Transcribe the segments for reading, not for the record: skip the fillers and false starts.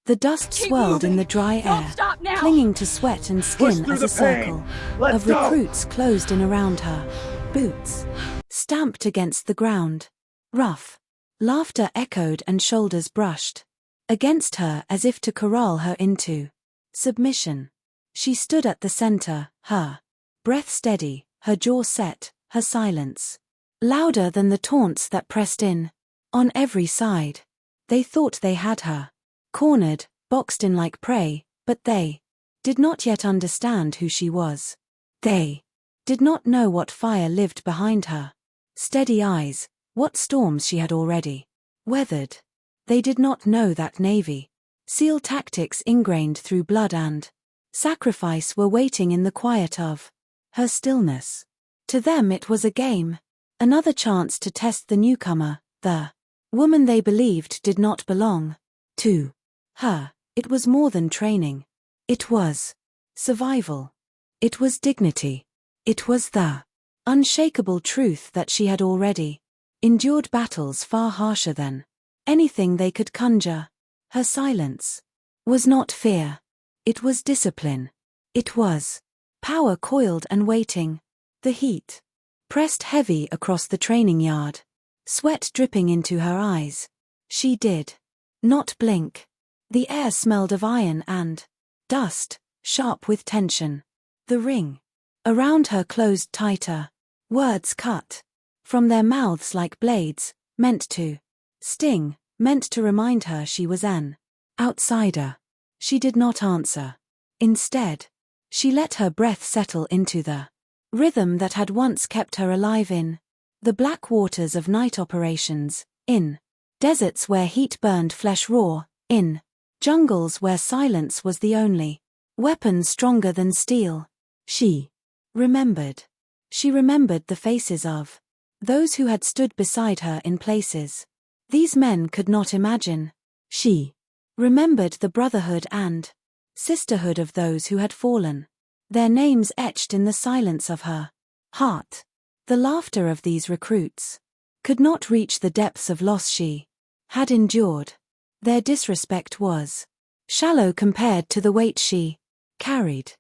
The dust Keep swirled in moving. the dry Don't air, stop now. clinging to sweat and Push skin through as the a circle pain. Let's of go. recruits closed in around her. Boots stamped against the ground. Rough laughter echoed and shoulders brushed against her as if to corral her into submission. She stood at the center, her breath steady, her jaw set, her silence louder than the taunts that pressed in on every side. They thought they had her cornered, boxed in like prey, but they did not yet understand who she was. They did not know what fire lived behind her steady eyes, what storms she had already weathered. They did not know that Navy SEAL tactics ingrained through blood and sacrifice were waiting in the quiet of her stillness. To them it was a game, another chance to test the newcomer, the woman they believed did not belong to her. It was more than training. It was survival. It was dignity. It was the unshakable truth that she had already endured battles far harsher than anything they could conjure. Her silence was not fear. It was discipline. It was power coiled and waiting. The heat pressed heavy across the training yard, sweat dripping into her eyes. She did not blink. The air smelled of iron and dust, sharp with tension. The ring around her closed tighter. Words cut from their mouths like blades, meant to sting, meant to remind her she was an outsider. She did not answer. Instead, she let her breath settle into the rhythm that had once kept her alive in the black waters of night operations, in deserts where heat burned flesh raw, in jungles where silence was the only weapon stronger than steel. She remembered. She remembered the faces of those who had stood beside her in places these men could not imagine. She remembered the brotherhood and sisterhood of those who had fallen, their names etched in the silence of her heart. The laughter of these recruits could not reach the depths of loss she had endured. Their disrespect was shallow compared to the weight she carried.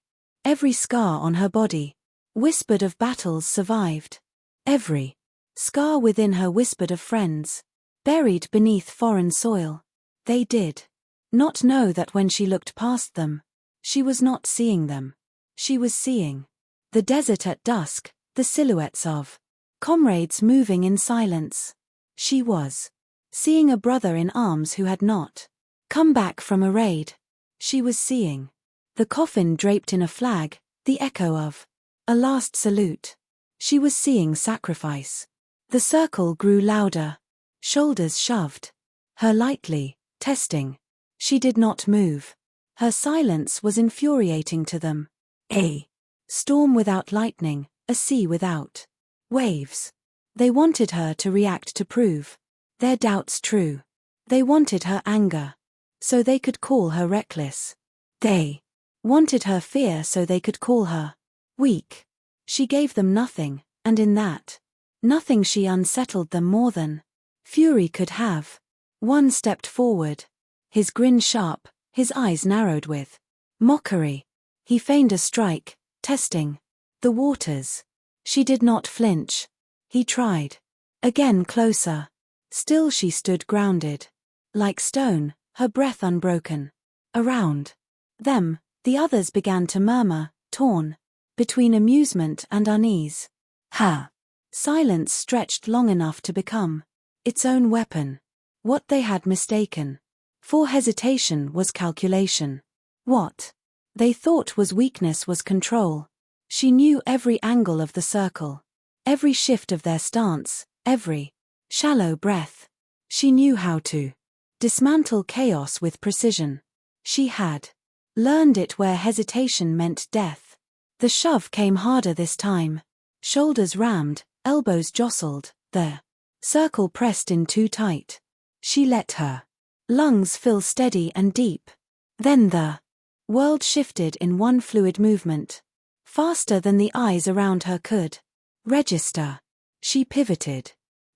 Every scar on her body whispered of battles survived. Every scar within her whispered of friends buried beneath foreign soil. They did not know that when she looked past them, she was not seeing them. She was seeing the desert at dusk, the silhouettes of comrades moving in silence. She was seeing a brother in arms who had not come back from a raid. She was seeing the coffin draped in a flag, the echo of a last salute. She was seeing sacrifice. The circle grew louder. Shoulders shoved her lightly, testing. She did not move. Her silence was infuriating to them. A storm without lightning, a sea without waves. They wanted her to react to prove their doubts true. They wanted her anger, so they could call her reckless. They wanted her fear so they could call her weak. She gave them nothing, and in that nothing she unsettled them more than fury could have. One stepped forward, his grin sharp, his eyes narrowed with mockery. He feigned a strike, testing the waters. She did not flinch. He tried. Again closer. Still she stood grounded. Like stone, her breath unbroken. Around them, the others began to murmur, torn between amusement and unease. Her silence stretched long enough to become its own weapon. What they had mistaken for hesitation was calculation. What they thought was weakness was control. She knew every angle of the circle, every shift of their stance, every shallow breath. She knew how to dismantle chaos with precision. She had learned it where hesitation meant death. The shove came harder this time. Shoulders rammed, elbows jostled, the circle pressed in too tight. She let her lungs fill steady and deep. Then the world shifted in one fluid movement, faster than the eyes around her could register. She pivoted.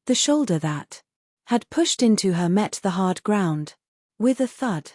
The shoulder that had pushed into her met the hard ground with a thud.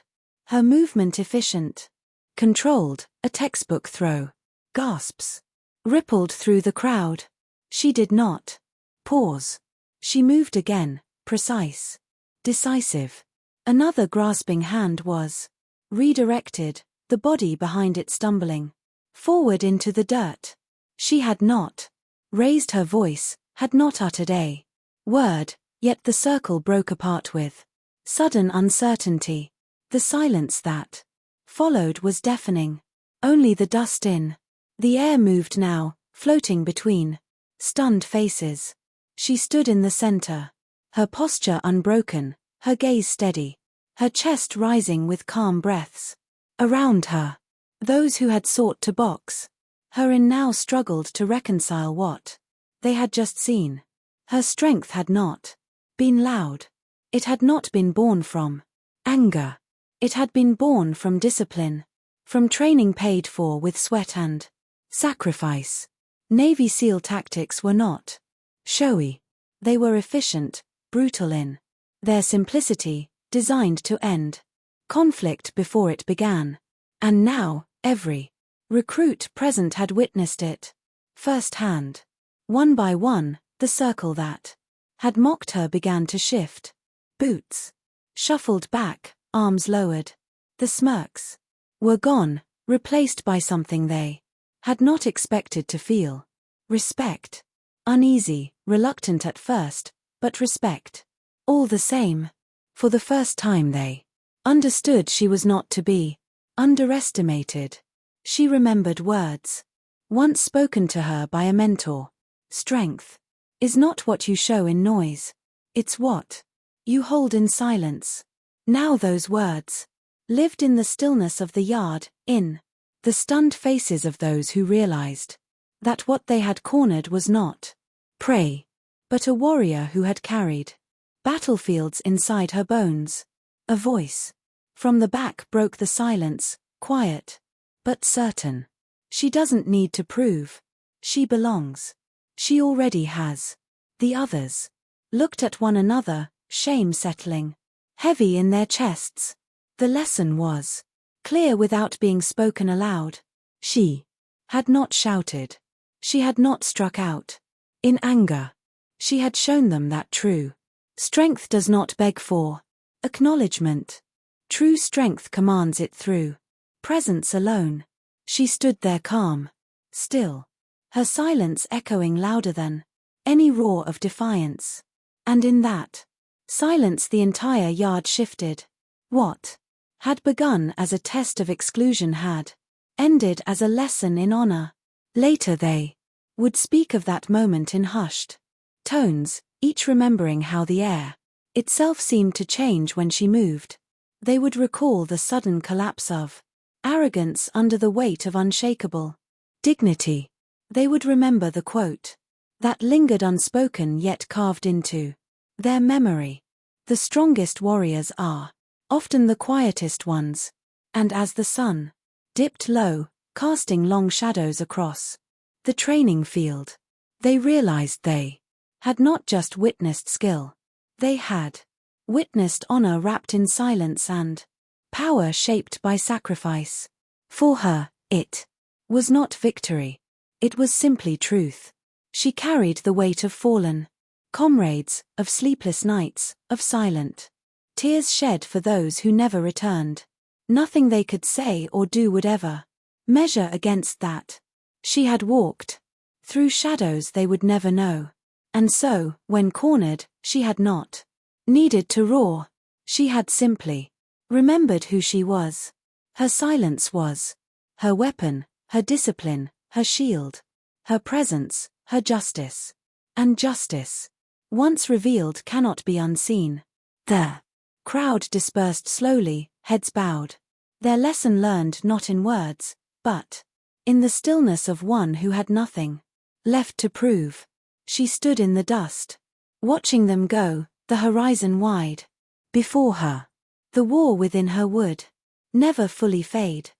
Her movement efficient. Controlled, a textbook throw. Gasps. Rippled through the crowd. She did not pause. She moved again, precise. Decisive. Another grasping hand was redirected, the body behind it stumbling forward into the dirt. She had not raised her voice, had not uttered a word, yet the circle broke apart with sudden uncertainty. The silence that followed was deafening. Only the dust in the air moved now, floating between stunned faces. She stood in the center, her posture unbroken, her gaze steady, her chest rising with calm breaths. Around her, those who had sought to box her in now struggled to reconcile what they had just seen. Her strength had not been loud. It had not been born from anger. It had been born from discipline, from training paid for with sweat and sacrifice. Navy SEAL tactics were not showy. They were efficient, brutal in their simplicity, designed to end conflict before it began. And now, every recruit present had witnessed it firsthand. One by one, the circle that had mocked her began to shift. Boots shuffled back, arms lowered. The smirks were gone, replaced by something they had not expected to feel. Respect. Uneasy, reluctant at first, but respect. All the same. For the first time they understood she was not to be underestimated. She remembered words once spoken to her by a mentor. Strength is not what you show in noise. It's what you hold in silence. Now those words lived in the stillness of the yard, in the stunned faces of those who realized that what they had cornered was not prey, but a warrior who had carried battlefields inside her bones. A voice from the back broke the silence, quiet, but certain. She doesn't need to prove. She belongs. She already has. The others looked at one another, shame settling heavy in their chests. The lesson was clear without being spoken aloud. She had not shouted. She had not struck out in anger. She had shown them that true strength does not beg for acknowledgement. True strength commands it through presence alone. She stood there calm, still, her silence echoing louder than any roar of defiance. And in that silence the entire yard shifted. What had begun as a test of exclusion had ended as a lesson in honor. Later they would speak of that moment in hushed tones, each remembering how the air itself seemed to change when she moved. They would recall the sudden collapse of arrogance under the weight of unshakable dignity. They would remember the quote that lingered unspoken yet carved into their memory. The strongest warriors are often the quietest ones. And as the sun dipped low, casting long shadows across the training field, they realized they had not just witnessed skill. They had witnessed honor wrapped in silence and power shaped by sacrifice. For her, it was not victory. It was simply truth. She carried the weight of fallen comrades, of sleepless nights, of silent tears shed for those who never returned. Nothing they could say or do would ever measure against that. She had walked through shadows they would never know. And so, when cornered, she had not needed to roar. She had simply remembered who she was. Her silence was her weapon, her discipline, her shield, her presence, her justice. And justice, once revealed, cannot be unseen. The crowd dispersed slowly, heads bowed. Their lesson learned not in words, but in the stillness of one who had nothing left to prove. She stood in the dust, watching them go, the horizon wide before her. The war within her would never fully fade.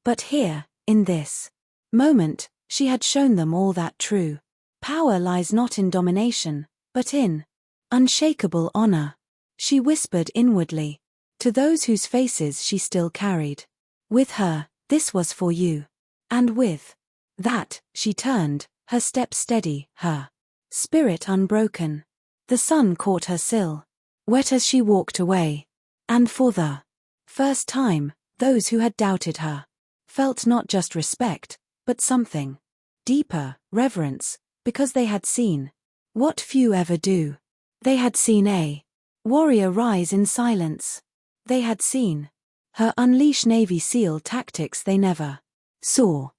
But here, in this moment, she had shown them all that true power lies not in domination, but in unshakable honor. She whispered inwardly To those whose faces she still carried. With her, this was for you. And with that, she turned, her step steady, her spirit unbroken. The sun caught her sill, wet as she walked away. And for the first time, those who had doubted her felt not just respect, but something deeper, reverence, because they had seen what few ever do. They had seen a warrior rise in silence. They had seen her unleash Navy SEAL tactics they never saw.